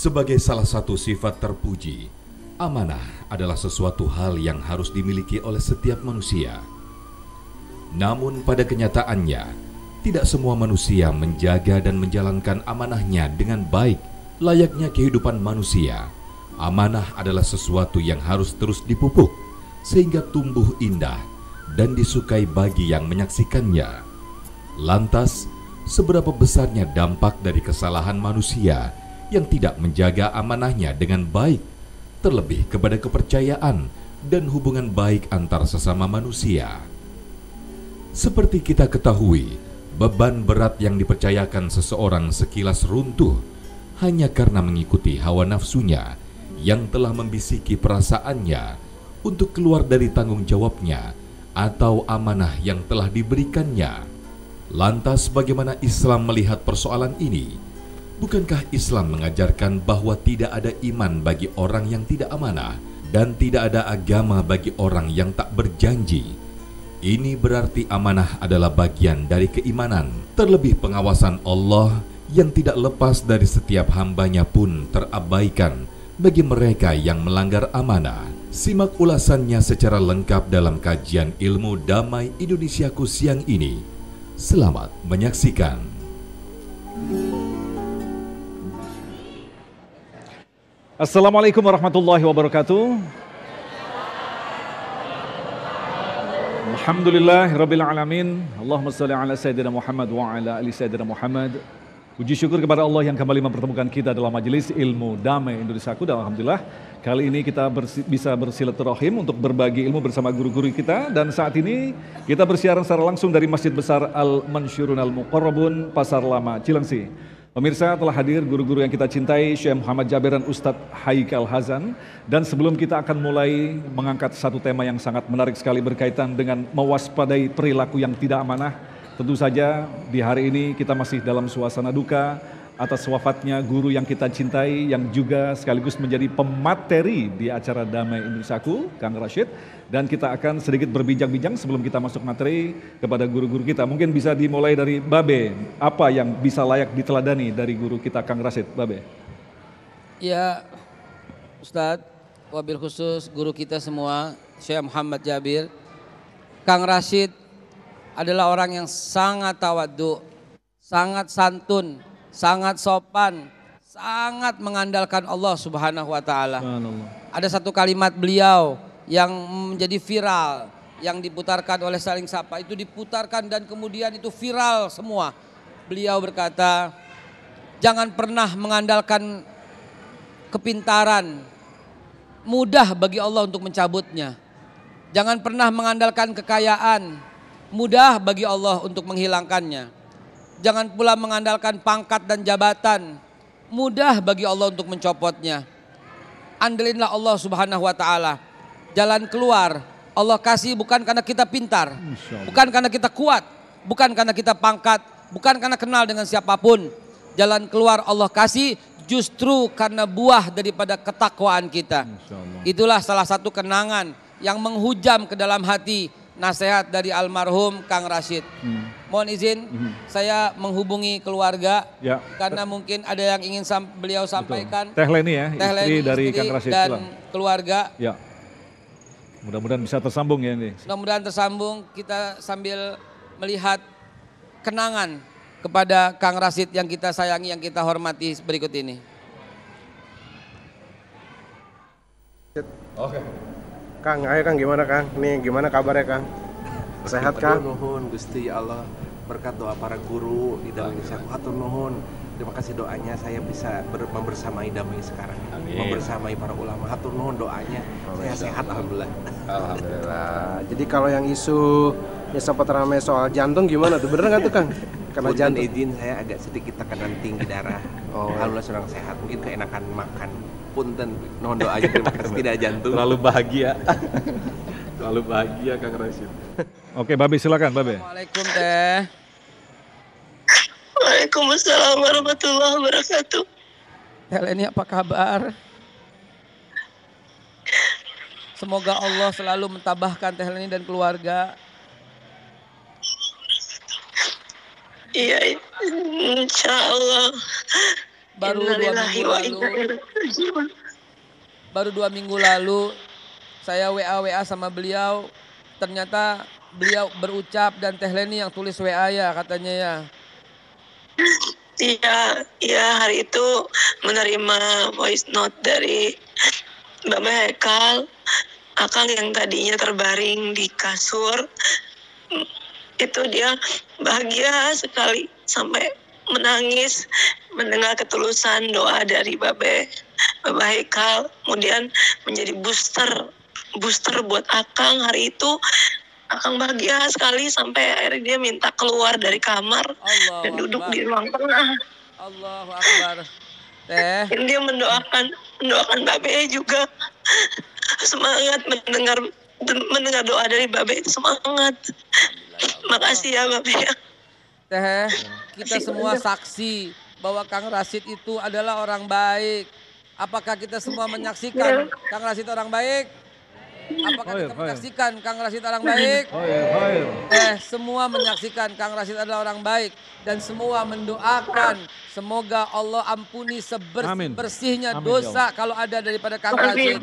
Sebagai salah satu sifat terpuji, amanah adalah sesuatu hal yang harus dimiliki oleh setiap manusia. Namun pada kenyataannya, tidak semua manusia menjaga dan menjalankan amanahnya dengan baik. Layaknya kehidupan manusia, amanah adalah sesuatu yang harus terus dipupuk sehingga tumbuh indah dan disukai bagi yang menyaksikannya. Lantas, seberapa besarnya dampak dari kesalahan manusia yang tidak menjaga amanahnya dengan baik, terlebih kepada kepercayaan dan hubungan baik antar sesama manusia. Seperti kita ketahui, beban berat yang dipercayakan seseorang sekilas runtuh hanya karena mengikuti hawa nafsunya yang telah membisiki perasaannya untuk keluar dari tanggung jawabnya atau amanah yang telah diberikannya. Lantas bagaimana Islam melihat persoalan ini? Bukankah Islam mengajarkan bahwa tidak ada iman bagi orang yang tidak amanah dan tidak ada agama bagi orang yang tak berjanji? Ini berarti amanah adalah bagian dari keimanan, terlebih pengawasan Allah yang tidak lepas dari setiap hambanya pun terabaikan bagi mereka yang melanggar amanah. Simak ulasannya secara lengkap dalam kajian Ilmu Damai Indonesiaku siang ini. Selamat menyaksikan. Assalamualaikum warahmatullahi wabarakatuh. Alhamdulillahirabbil alamin. Allahumma shalli ala sayyidina Muhammad wa ala ali sayyidina Muhammad. Puji syukur kepada Allah yang kembali mempertemukan kita dalam majelis Ilmu Damai Indonesiaku. Dan alhamdulillah kali ini kita bisa bersilaturahim untuk berbagi ilmu bersama guru-guru kita. Dan saat ini kita bersiaran secara langsung dari Masjid Besar Al-Mansyurun Al-Muqarrabun, Pasar Lama, Cilengsi. Pemirsa, telah hadir guru-guru yang kita cintai, Syekh Muhammad Jabir dan Ustadz Haikal Hazan. Dan sebelum kita akan mulai mengangkat satu tema yang sangat menarik sekali berkaitan dengan mewaspadai perilaku yang tidak amanah. Tentu saja di hari ini kita masih dalam suasana duka atas wafatnya guru yang kita cintai, yang juga sekaligus menjadi pemateri di acara Damai Indonesiaku, Kang Rashid. Dan kita akan sedikit berbincang-bincang sebelum kita masuk materi kepada guru-guru kita. Mungkin bisa dimulai dari Babe, apa yang bisa layak diteladani dari guru kita Kang Rashid, Babe? Ya, Ustadz, wabil khusus guru kita semua, Syekh Muhammad Jabir. Kang Rashid adalah orang yang sangat tawadhu, sangat santun, sangat sopan, sangat mengandalkan Allah Subhanahu wa taala. Ada satu kalimat beliau yang menjadi viral, yang diputarkan oleh Saling Sapa, itu diputarkan dan kemudian itu viral semua. Beliau berkata, jangan pernah mengandalkan kepintaran, mudah bagi Allah untuk mencabutnya. Jangan pernah mengandalkan kekayaan, mudah bagi Allah untuk menghilangkannya. Jangan pula mengandalkan pangkat dan jabatan, mudah bagi Allah untuk mencopotnya. Andelinlah Allah Subhanahu wa taala. Jalan keluar Allah kasih bukan karena kita pintar, bukan karena kita kuat, bukan karena kita pangkat, bukan karena kenal dengan siapapun. Jalan keluar Allah kasih justru karena buah daripada ketakwaan kita. Itulah salah satu kenangan yang menghujam ke dalam hati, nasihat dari almarhum Kang Rashid. Mohon izin saya menghubungi keluarga ya, karena mungkin ada yang ingin beliau sampaikan. Teh Leni ya, istri dari Kang Rashid dan keluarga. Ya. Mudah-mudahan bisa tersambung ya ini. Mudah-mudahan tersambung, kita sambil melihat kenangan kepada Kang Rashid yang kita sayangi, yang kita hormati berikut ini. Oke. Kang, ayo Kang, gimana Kang? Nih gimana kabarnya Kang? Sehat Kang? Nuhun Gusti Allah, berkat doa para guru di dalam Indonesia. Hatur nuhun. Terima kasih doanya saya bisa membersamai damai sekarang. Amin. Membersamai para ulama. Hatur nuhun doanya. Saya sehat alhamdulillah. Alhamdulillah. Jadi kalau yang isu yang sempat ramai soal jantung gimana tuh? Bener nggak tuh Kang? Karena jantung. Izin saya agak sedikit tekanan tinggi darah. Alhamdulillah sedang sehat. Mungkin keenakan makan. Punten nuhun doanya. Terima kasih tidak jantung. Terlalu bahagia. Terlalu bahagia Kang Rashid. Oke, Babe silakan Babe. Assalamualaikum Teh. Waalaikumsalam warahmatullahi wabarakatuh. Heleni, apa kabar? Semoga Allah selalu mentabahkan Teh Heleni dan keluarga. Iya, insya Allah. baru 2 minggu lalu. Baru 2 minggu lalu saya WA sama beliau, ternyata beliau berucap dan Teh Leni yang tulis WA ya katanya ya. Iya, hari itu menerima voice note dari Bapak Hekal, Akang yang tadinya terbaring di kasur. Itu dia bahagia sekali sampai menangis mendengar ketulusan doa dari Bapak Hekal. Kemudian menjadi booster buat Akang hari itu. Akang bahagia sekali sampai akhirnya dia minta keluar dari kamar dan duduk di ruang tengah. Allahu Akbar. Teh. Dan dia mendoakan Babe juga semangat mendengar doa dari Babe, semangat. Makasih ya Babe. Teh, kita semua saksi bahwa Kang Rashid itu adalah orang baik. Apakah kita semua menyaksikan Kang Rashid orang baik? Apakah kita menyaksikan Kang Rashid orang baik? Semua menyaksikan Kang Rashid adalah orang baik. Dan semua mendoakan semoga Allah ampuni sebersih-bersihnya dosa kalau ada daripada Kang Rashid.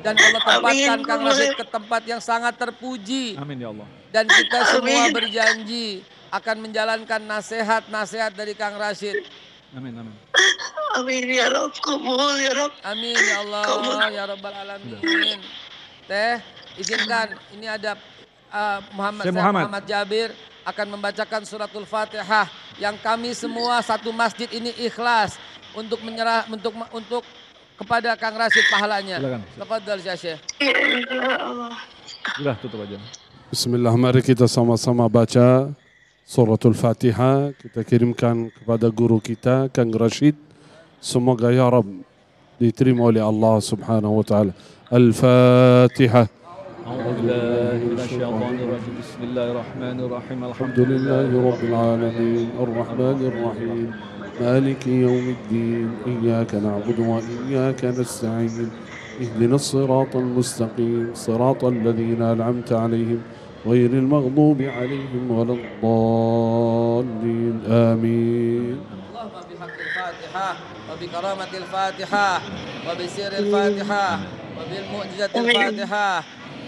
Dan Allah tempatkan Kang Rashid ke tempat yang sangat terpuji. Amin ya Allah. Dan kita semua berjanji akan menjalankan nasihat-nasihat dari Kang Rashid. Amin. Amin ya Rabb, kabul ya Rabb. Amin ya Allah ya Rabbal Alamin. Teh, izinkan ini ada Muhammad Jabir akan membacakan suratul Fatihah yang kami semua satu masjid ini ikhlas untuk menyerah untuk kepada Kang Rashid pahalanya. Tafadhal ya Syekh. Sudah tutup aja. Bismillah, mari kita sama-sama baca suratul Fatihah. Kita kirimkan kepada guru kita Kang Rashid. Semoga ya Rabb diterima oleh Allah Subhanahu wa taala. Al-Fatihah. Bismillahirrahmanirrahim. Alhamdulillahi rabbil alamin. Ar-Rahmanir Rahim. Maliki yaumiddin. Iyyaka na'budu wa iyyaka nasta'in. اهدنا الصراط المستقيم صراط الذين أنعمت عليهم غير المغضوب عليهم ولا الضالين آمين. اللهم بحق الفاتحة وبكرامة الفاتحة وبسر الفاتحة وبالمعجزة الفاتحة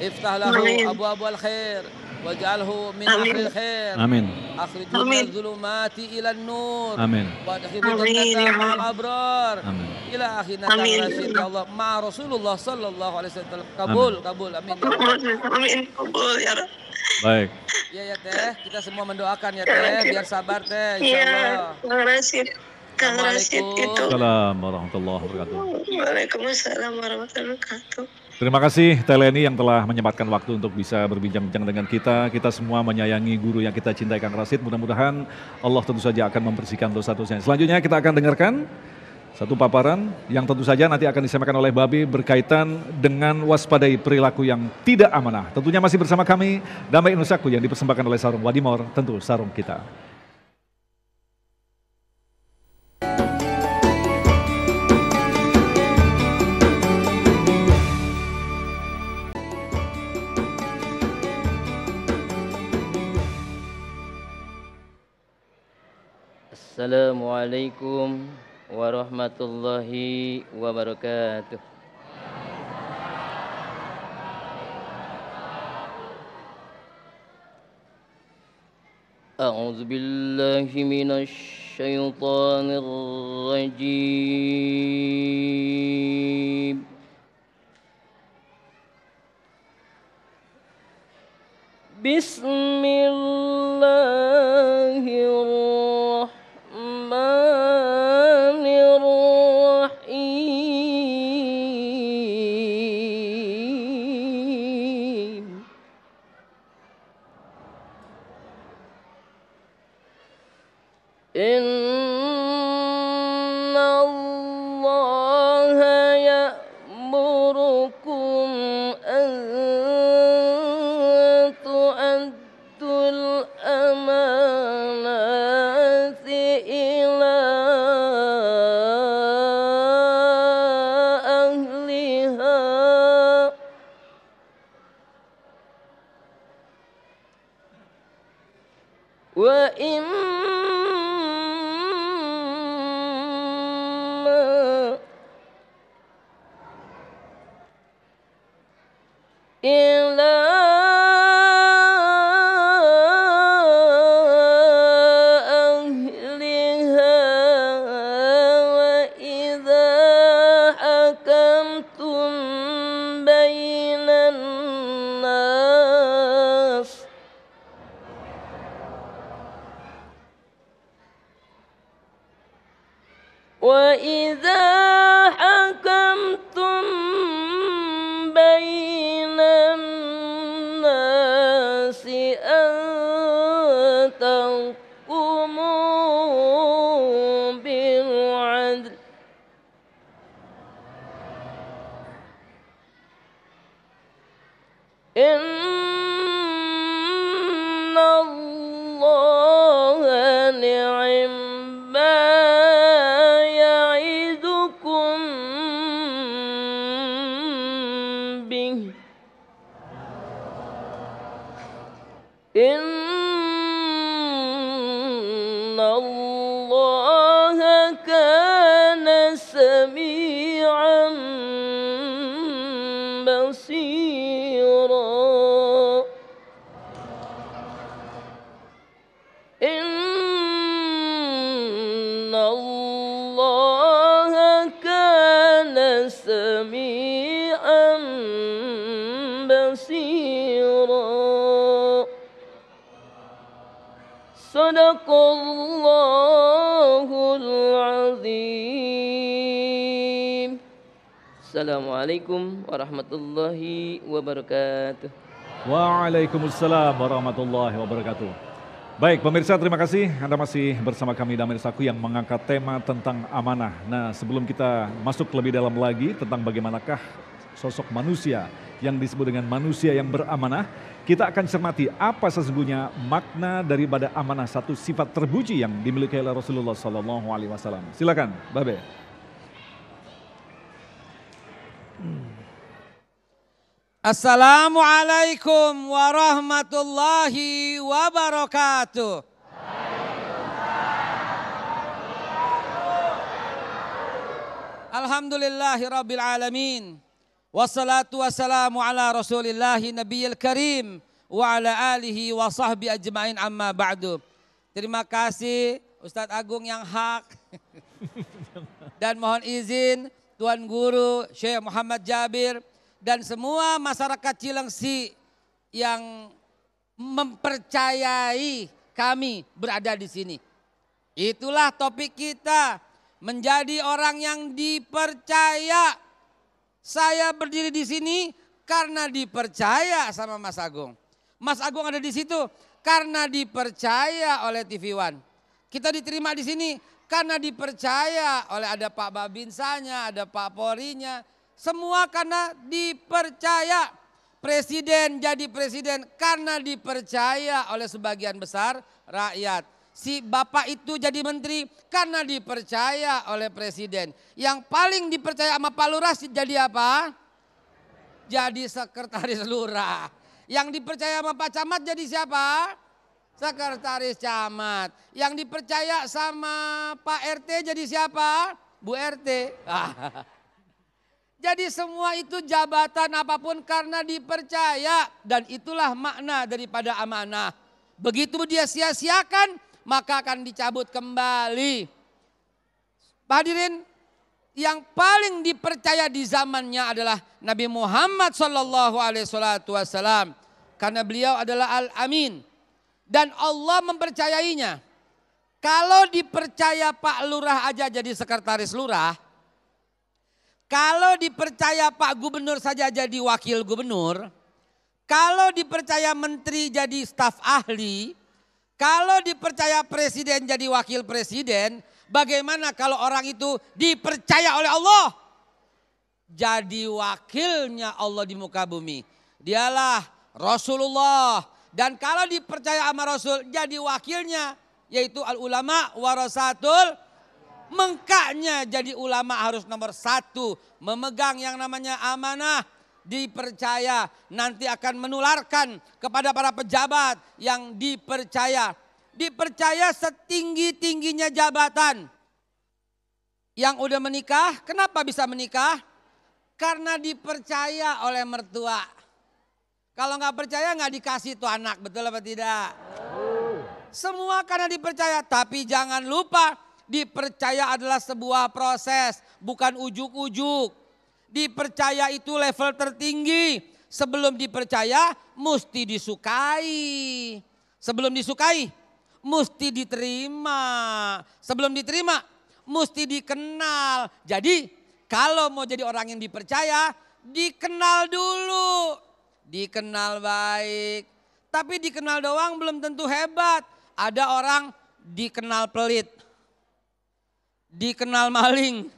افتح له أبواب الخير واجعله من أهل الخير. آمين. أخرجه من الظلمات إلى النور. آمين. وادخله جنة مع الأبرار. آمين. إلى آخرنا Kang Rashid ya Allah مع Rasulullah sallallahu alaihi wasallam. Kabul. Amin. Amin. Kabul ya Rabb. Baik. Ya Teh, kita semua mendoakan ya Teh, biar sabar Teh insyaallah. Kang Rashid itu. Assalamualaikum warahmatullahi wabarakatuh. Waalaikumsalam warahmatullahi wabarakatuh. Terima kasih Teh Leni yang telah menyempatkan waktu untuk bisa berbincang-bincang dengan kita. Kita semua menyayangi guru yang kita cintai Kang Rashid. Mudah-mudahan Allah tentu saja akan membersihkan dosa-dosanya. Selanjutnya kita akan dengarkan satu paparan yang tentu saja nanti akan disampaikan oleh Babe berkaitan dengan waspadai perilaku yang tidak amanah. Tentunya masih bersama kami Damai Nusaku yang dipersembahkan oleh Sarung Wadimor, tentu sarung kita. Assalamualaikum warahmatullahi wabarakatuh. A'udzu billahi minasy syaithanir rajim. Bismillahirrahmanirrahim. Inna Allaha ya'murukum an tu'addul amanati ila ahliha wa بين الناس وإذا حكمتم بين الناس أن تحكموا بالعدل إن الله نعم ما يعظكم به إن الله كان سميعا بصيرا إن الله كان سميعا بصيرا صدق الله العظيم. Assalamualaikum warahmatullahi wabarakatuh. Waalaikumsalam warahmatullahi wabarakatuh. Baik pemirsa, terima kasih Anda masih bersama kami Damir Saku yang mengangkat tema tentang amanah. Nah, sebelum kita masuk lebih dalam lagi tentang bagaimanakah sosok manusia yang disebut dengan manusia yang beramanah, kita akan cermati apa sesungguhnya makna daripada amanah, satu sifat terpuji yang dimiliki oleh Rasulullah SAW. Silakan, Babe. Assalamualaikum warahmatullahi wabarakatuh. Alhamdulillahi rabbil alamin. Wassalatu wassalamu ala rasulillahi nabiyil karim. Wa ala alihi wa sahbihi ajma'in amma ba'du. Terima kasih Ustadz Agung yang hak. Dan mohon izin Tuan Guru Syekh Muhammad Jabir dan semua masyarakat Cilengsi yang mempercayai kami berada di sini. Itulah topik kita, menjadi orang yang dipercaya. Saya berdiri di sini karena dipercaya sama Mas Agung. Mas Agung ada di situ karena dipercaya oleh TV One. Kita diterima di sini karena dipercaya oleh ada Pak Babinsanya, ada Pak Polrinya. Semua karena dipercaya. Presiden jadi presiden karena dipercaya oleh sebagian besar rakyat. Si bapak itu jadi menteri karena dipercaya oleh presiden. Yang paling dipercaya sama Pak Lurah jadi apa? Jadi sekretaris lurah. Yang dipercaya sama Pak Camat jadi siapa? Sekretaris camat. Yang dipercaya sama Pak RT jadi siapa? Bu RT. Jadi semua itu jabatan apapun karena dipercaya. Dan itulah makna daripada amanah. Begitu dia sia-siakan maka akan dicabut kembali. Hadirin, yang paling dipercaya di zamannya adalah Nabi Muhammad SAW. Karena beliau adalah Al-Amin. Dan Allah mempercayainya. Kalau dipercaya Pak Lurah aja jadi sekretaris lurah. Kalau dipercaya Pak Gubernur saja jadi wakil gubernur. Kalau dipercaya menteri jadi staf ahli. Kalau dipercaya presiden jadi wakil presiden. Bagaimana kalau orang itu dipercaya oleh Allah? Jadi wakilnya Allah di muka bumi. Dialah Rasulullah. Dan kalau dipercaya sama Rasul jadi wakilnya. Yaitu al-ulama warasatul. Mengkanya jadi ulama harus nomor satu. Memegang yang namanya amanah. Dipercaya nanti akan menularkan kepada para pejabat yang dipercaya. Dipercaya setinggi-tingginya jabatan. Yang udah menikah, kenapa bisa menikah? Karena dipercaya oleh mertua. Kalau nggak percaya nggak dikasih tuh anak, betul apa tidak? Semua karena dipercaya, tapi jangan lupa dipercaya adalah sebuah proses, bukan ujuk-ujuk. Dipercaya itu level tertinggi. Sebelum dipercaya mesti disukai. Sebelum disukai mesti diterima. Sebelum diterima mesti dikenal. Jadi kalau mau jadi orang yang dipercaya, dikenal dulu. Dikenal baik. Tapi dikenal doang belum tentu hebat. Ada orang dikenal pelit. Dikenal maling.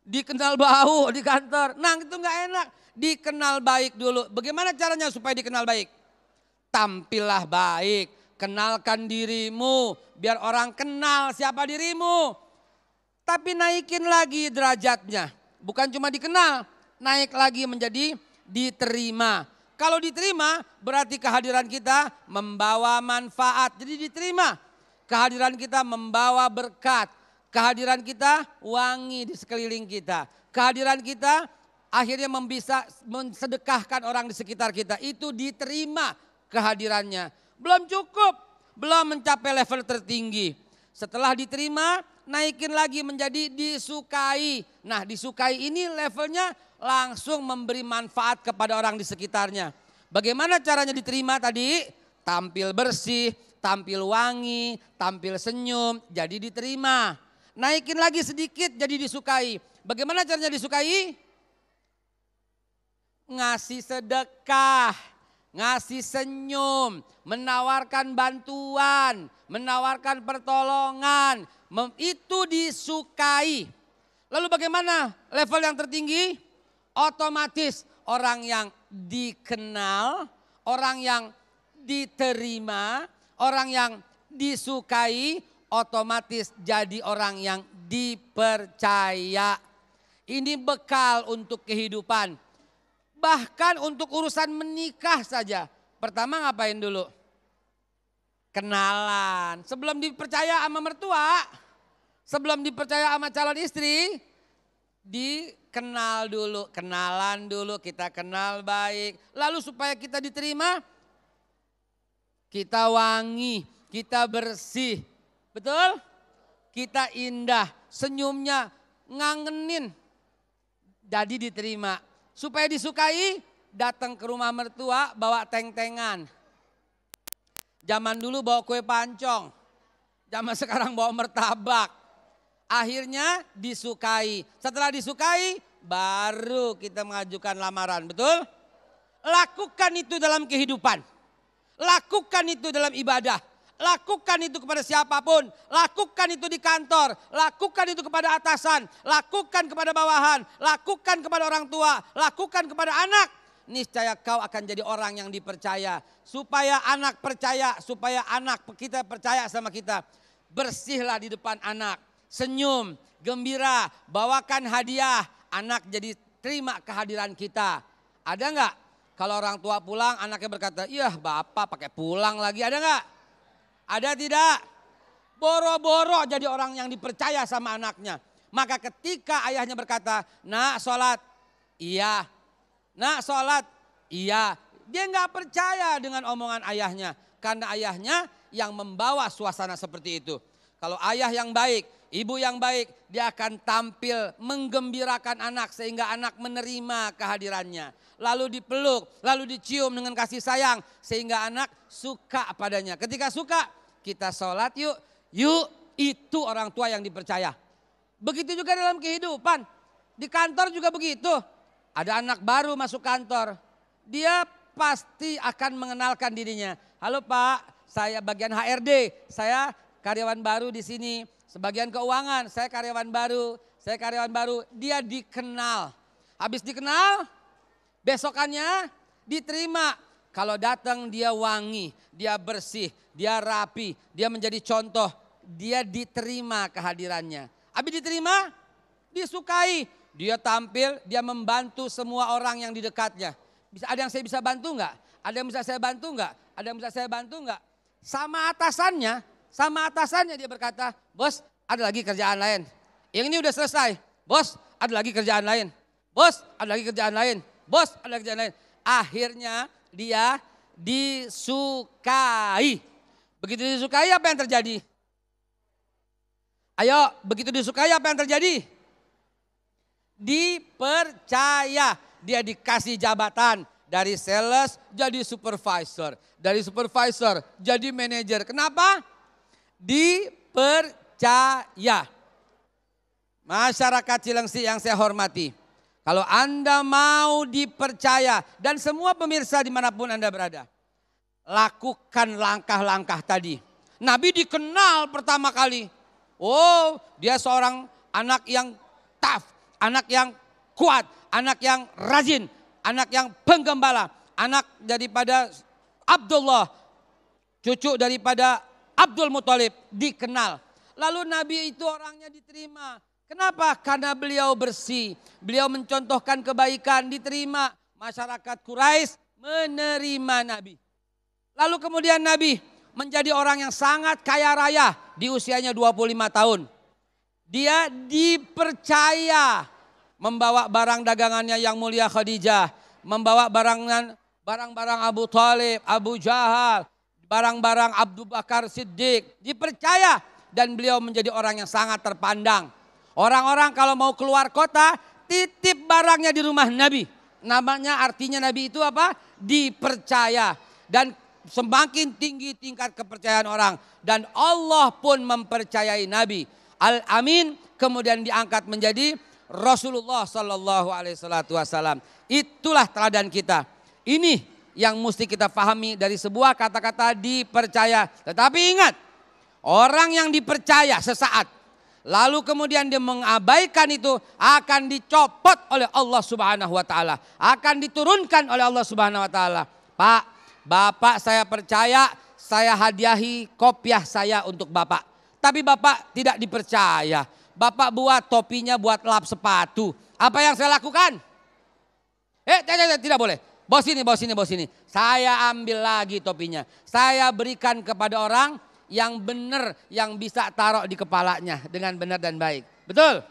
Dikenal bau di kantor. Nah itu gak enak. Dikenal baik dulu. Bagaimana caranya supaya dikenal baik? Tampillah baik. Kenalkan dirimu. Biar orang kenal siapa dirimu. Tapi naikin lagi derajatnya. Bukan cuma dikenal. Naik lagi menjadi diterima. Kalau diterima berarti kehadiran kita membawa manfaat. Jadi diterima. Kehadiran kita membawa berkat. Kehadiran kita wangi di sekeliling kita. Kehadiran kita akhirnya bisa mensedekahkan orang di sekitar kita. Itu diterima kehadirannya. Belum cukup. Belum mencapai level tertinggi. Setelah diterima naikin lagi menjadi disukai. Nah disukai ini levelnya langsung memberi manfaat kepada orang di sekitarnya. Bagaimana caranya diterima tadi? Tampil bersih, tampil wangi, tampil senyum, jadi diterima. Naikin lagi sedikit jadi disukai. Bagaimana caranya disukai? Ngasih sedekah, ngasih senyum, menawarkan bantuan, menawarkan pertolongan. Itu disukai. Lalu bagaimana level yang tertinggi? Otomatis orang yang dikenal, orang yang diterima, orang yang disukai, otomatis jadi orang yang dipercaya. Ini bekal untuk kehidupan. Bahkan untuk urusan menikah saja. Pertama ngapain dulu? Kenalan. Sebelum dipercaya sama mertua, sebelum dipercaya sama calon istri, dikenal dulu, kenalan dulu, kita kenal baik. Lalu supaya kita diterima, kita wangi, kita bersih. Betul? Kita indah, senyumnya ngangenin. Jadi diterima. Supaya disukai, datang ke rumah mertua bawa teng-tengan. Zaman dulu bawa kue pancong. Zaman sekarang bawa martabak. Akhirnya disukai. Setelah disukai baru kita mengajukan lamaran. Betul? Lakukan itu dalam kehidupan. Lakukan itu dalam ibadah. Lakukan itu kepada siapapun. Lakukan itu di kantor. Lakukan itu kepada atasan. Lakukan kepada bawahan. Lakukan kepada orang tua. Lakukan kepada anak. Niscaya kau akan jadi orang yang dipercaya. Supaya anak percaya. Supaya anak kita percaya sama kita. Bersihlah di depan anak. Senyum, gembira, bawakan hadiah. Anak jadi terima kehadiran kita. Ada enggak? Kalau orang tua pulang anaknya berkata, iya bapak pakai pulang lagi. Ada enggak? Ada tidak? Boro-boro jadi orang yang dipercaya sama anaknya. Maka ketika ayahnya berkata, nak sholat, iya. Nak sholat, iya. Dia enggak percaya dengan omongan ayahnya. Karena ayahnya yang membawa suasana seperti itu. Kalau ayah yang baik, ibu yang baik, dia akan tampil menggembirakan anak sehingga anak menerima kehadirannya. Lalu dipeluk, lalu dicium dengan kasih sayang sehingga anak suka padanya. Ketika suka, kita sholat yuk. Yuk, itu orang tua yang dipercaya. Begitu juga dalam kehidupan. Di kantor juga begitu. Ada anak baru masuk kantor. Dia pasti akan mengenalkan dirinya. Halo Pak, saya bagian HRD, saya karyawan baru di sini. Sebagian keuangan, saya karyawan baru. Saya karyawan baru, dia dikenal. Habis dikenal, besokannya diterima. Kalau datang dia wangi, dia bersih, dia rapi, dia menjadi contoh. Dia diterima kehadirannya. Habis diterima, disukai. Dia tampil, dia membantu semua orang yang di dekatnya. Ada yang saya bisa bantu enggak? Ada yang bisa saya bantu enggak? Ada yang bisa saya bantu enggak? Sama atasannya dia berkata, bos ada lagi kerjaan lain. Yang ini udah selesai. Bos ada lagi kerjaan lain. Bos ada lagi kerjaan lain. Bos ada lagi kerjaan lain. Akhirnya dia disukai. Begitu disukai apa yang terjadi? Ayo begitu disukai apa yang terjadi? dipercaya. Dia dikasih jabatan dari sales jadi supervisor, dari supervisor jadi manajer. Kenapa? Dipercaya. Masyarakat Cilengsi yang saya hormati, kalau Anda mau dipercaya dan semua pemirsa dimanapun Anda berada, lakukan langkah-langkah tadi. Nabi dikenal pertama kali. Oh, dia seorang anak yang tough, anak yang kuat, anak yang rajin, anak yang penggembala, anak daripada Abdullah, cucu daripada Abdul Muthalib, dikenal. Lalu Nabi itu orangnya diterima. Kenapa? Karena beliau bersih, beliau mencontohkan kebaikan, diterima. Masyarakat Quraisy menerima Nabi. Lalu kemudian Nabi menjadi orang yang sangat kaya raya di usianya 25 tahun. Dia dipercaya membawa barang dagangannya yang mulia Khadijah, membawa barang-barang Abu Thalib, Abu Jahal, barang-barang Abu Bakar Siddiq, dipercaya dan beliau menjadi orang yang sangat terpandang. Orang-orang kalau mau keluar kota, titip barangnya di rumah Nabi. Namanya artinya Nabi itu apa? Dipercaya. Dan semakin tinggi tingkat kepercayaan orang. Dan Allah pun mempercayai Nabi. Al-Amin kemudian diangkat menjadi Rasulullah Sallallahu Alaihi Wasallam. Itulah teladan kita. Ini yang mesti kita pahami dari sebuah kata-kata dipercaya. Tetapi ingat, orang yang dipercaya sesaat, lalu kemudian dia mengabaikan itu, akan dicopot oleh Allah Subhanahu wa taala, akan diturunkan oleh Allah Subhanahu wa taala. Pak, Bapak saya percaya, saya hadiahi kopiah saya untuk Bapak. Tapi Bapak tidak dipercaya. Bapak buat topinya buat lap sepatu. Apa yang saya lakukan? Tidak boleh. Bawa sini. Saya ambil lagi topinya. Saya berikan kepada orang yang benar, yang bisa taruh di kepalanya dengan benar dan baik. Betul?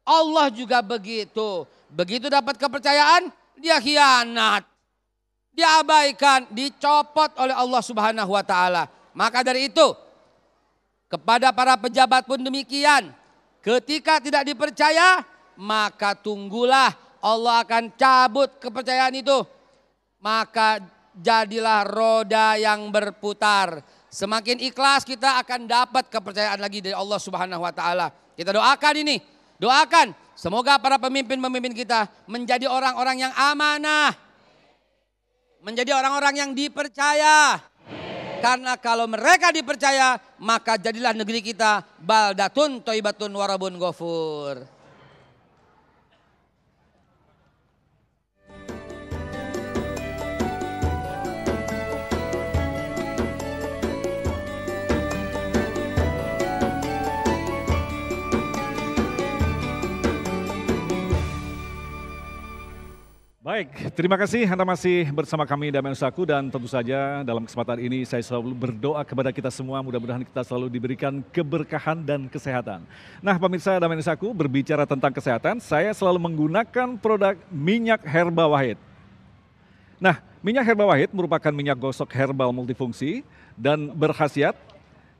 Allah juga begitu. Begitu dapat kepercayaan, dia khianat. Dia abaikan, dicopot oleh Allah Subhanahu wa taala. Maka dari itu, kepada para pejabat pun demikian. Ketika tidak dipercaya, maka tunggulah Allah akan cabut kepercayaan itu. Maka jadilah roda yang berputar. Semakin ikhlas kita akan dapat kepercayaan lagi dari Allah Subhanahu wa taala. Kita doakan ini. Doakan semoga para pemimpin-pemimpin kita menjadi orang-orang yang amanah. Menjadi orang-orang yang dipercaya. Karena kalau mereka dipercaya, maka jadilah negeri kita baldatun thayyibatun warabun ghafur. Baik, terima kasih Anda masih bersama kami Damai Nusaku, dan tentu saja dalam kesempatan ini saya selalu berdoa kepada kita semua, mudah-mudahan kita selalu diberikan keberkahan dan kesehatan. Nah pemirsa Damai Nusaku, berbicara tentang kesehatan, saya selalu menggunakan produk minyak herba Wahid. Nah, minyak herba Wahid merupakan minyak gosok herbal multifungsi dan berkhasiat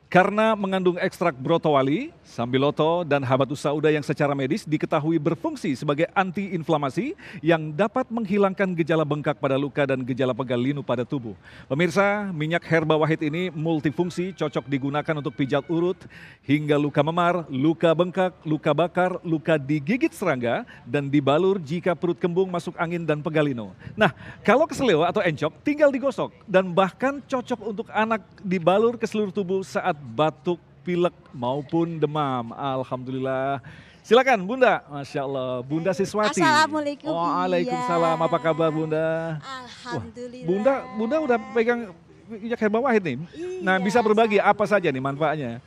karena mengandung ekstrak brotowali, sambiloto, dan habatus sauda yang secara medis diketahui berfungsi sebagai anti-inflamasi yang dapat menghilangkan gejala bengkak pada luka dan gejala pegal linu pada tubuh. Pemirsa, minyak herba Wahid ini multifungsi, cocok digunakan untuk pijat urut, hingga luka memar, luka bengkak, luka bakar, luka digigit serangga, dan dibalur jika perut kembung, masuk angin, dan pegal linu. Nah, kalau keseleo atau encok, tinggal digosok, dan bahkan cocok untuk anak dibalur ke seluruh tubuh saat batuk, pilek maupun demam. Alhamdulillah. Silakan Bunda. Masya Allah. Bunda Siswati. Assalamualaikum. Waalaikumsalam. Iya. Apa kabar Bunda? Alhamdulillah. Wah, Bunda udah pegang minyak herba Wahid nih. Iya, Nah, bisa berbagi apa saja nih manfaatnya?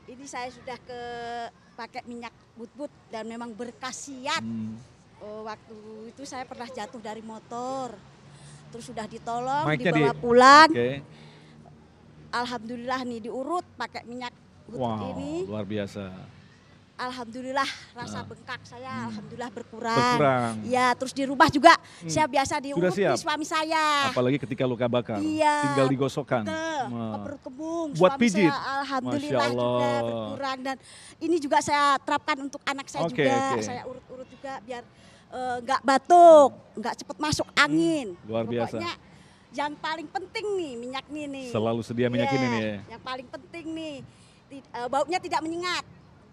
Ini saya sudah pakai minyak but-but dan memang berkhasiat. Waktu itu saya pernah jatuh dari motor. Terus sudah ditolong, dibawa pulang. Okay. Alhamdulillah nih diurut pakai minyak but Wow, ini. luar biasa. alhamdulillah rasa bengkak saya alhamdulillah berkurang. Iya, terus di rumah juga saya biasa diurut di suami saya. Apalagi ketika luka bakar, tinggal digosokkan. Berkebun, buat suami pijit. saya alhamdulillah juga berkurang, dan ini juga saya terapkan untuk anak saya juga. Saya urut-urut juga biar nggak batuk, nggak cepet masuk angin. Luar biasa. Pokoknya yang paling penting nih minyak nih. Selalu sedia minyak ini nih. Yang paling penting nih baunya tidak menyengat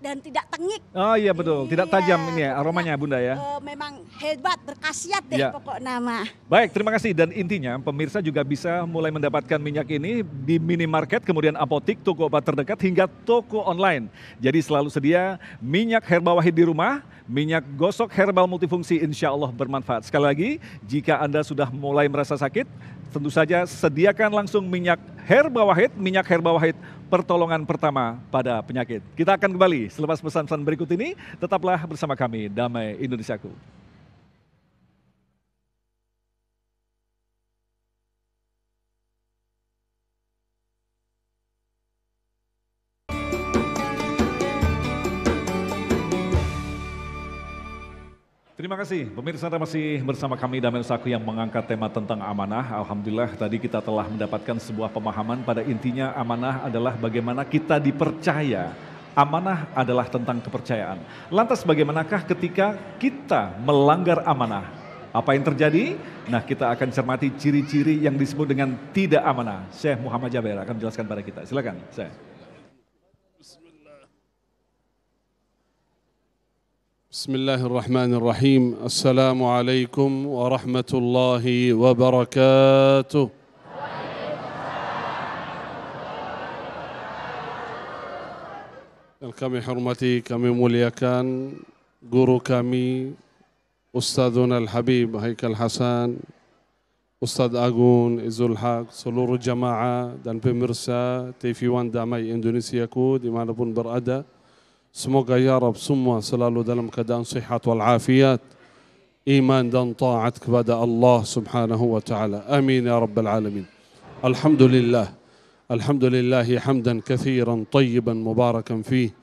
dan tidak tengik. Oh iya betul, tidak tajam ini ya aromanya Bunda ya. Memang hebat, berkhasiat deh pokok nama. Baik, terima kasih. Dan intinya pemirsa juga bisa mulai mendapatkan minyak ini di minimarket, kemudian apotik, toko obat terdekat hingga toko online. Jadi selalu sedia minyak Herba Wahid di rumah, minyak gosok herbal multifungsi insya Allah bermanfaat. Sekali lagi, jika Anda sudah mulai merasa sakit, tentu saja sediakan langsung minyak Herba Wahid pertolongan pertama pada penyakit. Kita akan kembali selepas pesan-pesan berikut ini. Tetaplah bersama kami, Damai Indonesiaku. Terima kasih, pemirsa Anda masih bersama kami Damai Indonesiaku yang mengangkat tema tentang amanah. Alhamdulillah tadi kita telah mendapatkan sebuah pemahaman pada intinya amanah adalah bagaimana kita dipercaya. Amanah adalah tentang kepercayaan. Lantas bagaimanakah ketika kita melanggar amanah? Apa yang terjadi? Nah, kita akan cermati ciri-ciri yang disebut dengan tidak amanah. Syekh Muhammad Jabir akan menjelaskan pada kita. Silakan, Syekh. Bismillahirrahmanirrahim. Assalamualaikum warahmatullahi wabarakatuh. Yang kami hormati, kami muliakan guru kami Ustadzuna Al-Habib Haikal Hasan, Ustadz Agun Izul Haq, seluruh jamaah dan pemirsa TV1 Damai Indonesiaku dimanapun berada. Semoga ya Rab semua selalu dalam keadaan sihat wal afiat, iman dan taat kepada Allah Subhanahu wa taala. Amin ya rabbal alamin. Alhamdulillah. Alhamdulillah hamdan katsiran tayyiban mubarakan fih.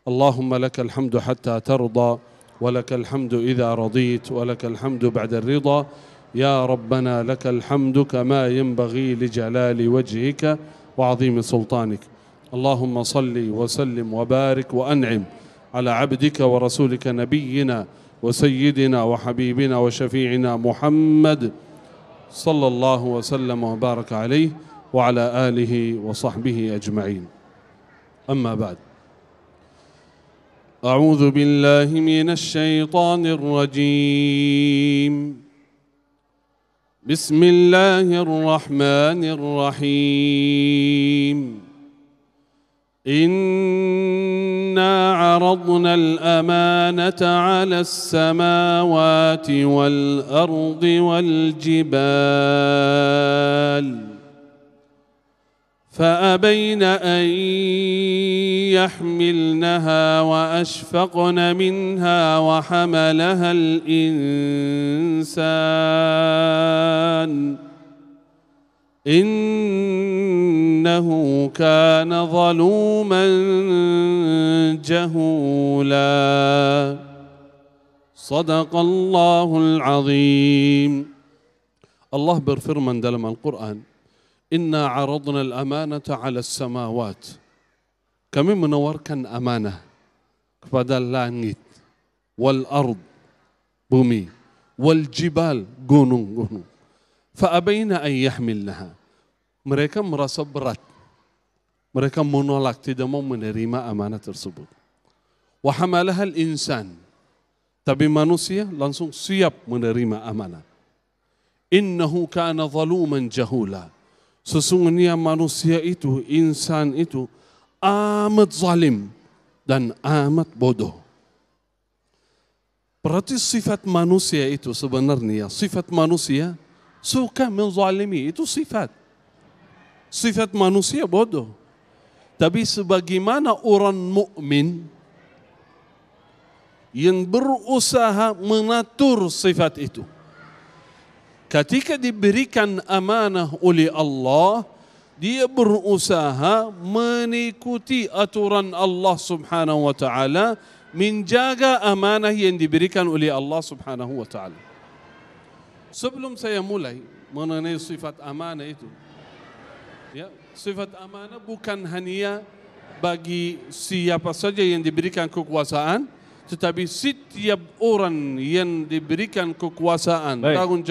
Allahumma lakal hamdu hatta tarda wa lakal hamdu idza radit wa lakal hamdu ba'da ar-ridha. Ya Rabbana lakal hamdu kama yanbaghi li jalali wajhika wa 'azimi sultanik. اللهم صل وسلم وبارك وأنعم على عبدك ورسولك نبينا وسيدنا وحبيبنا وشفيعنا محمد صلى الله وسلم وبارك عليه وعلى آله وصحبه أجمعين. أما بعد، أعوذ بالله من الشيطان الرجيم. بسم الله الرحمن الرحيم. إنا عرضنا الأمانة على السماوات والأرض والجبال فأبين أن يحملنها وأشفقن منها وحملها الإنسان إنه كان ظلوما جهولا. صدق الله العظيم. Allah berfirman dalam Al-Quran, Inna aradna al-amanata ala samawat. Kami menawarkan amanah kepada langit, wal ard, bumi, wal jibal, gunung-gunung. Fa'abaina an yahmilnaha. Mereka merasa berat. Mereka menolak, tidak mau menerima amanah tersebut. Wa hamalaha al-insan. Tapi manusia langsung siap menerima amanah. Innahu kana zaluman jahula. Sesungguhnya manusia itu, insan itu amat zalim dan amat bodoh. Berarti sifat manusia itu sebenarnya, sifat manusia suka menzalimi, itu sifat. Sifat manusia bodoh. Tapi sebagaimana orang mukmin yang berusaha mengatur sifat itu. Ketika diberikan amanah oleh Allah, dia berusaha mengikuti aturan Allah Subhanahu wa taala menjaga amanah yang diberikan oleh Allah Subhanahu wa taala. Sebelum saya mulai mengenai sifat amanah itu, ya, sifat amanah bukan hanya bagi siapa saja yang diberikan kekuasaan, tetapi setiap orang yang diberikan kekuasaan, tanggung jawab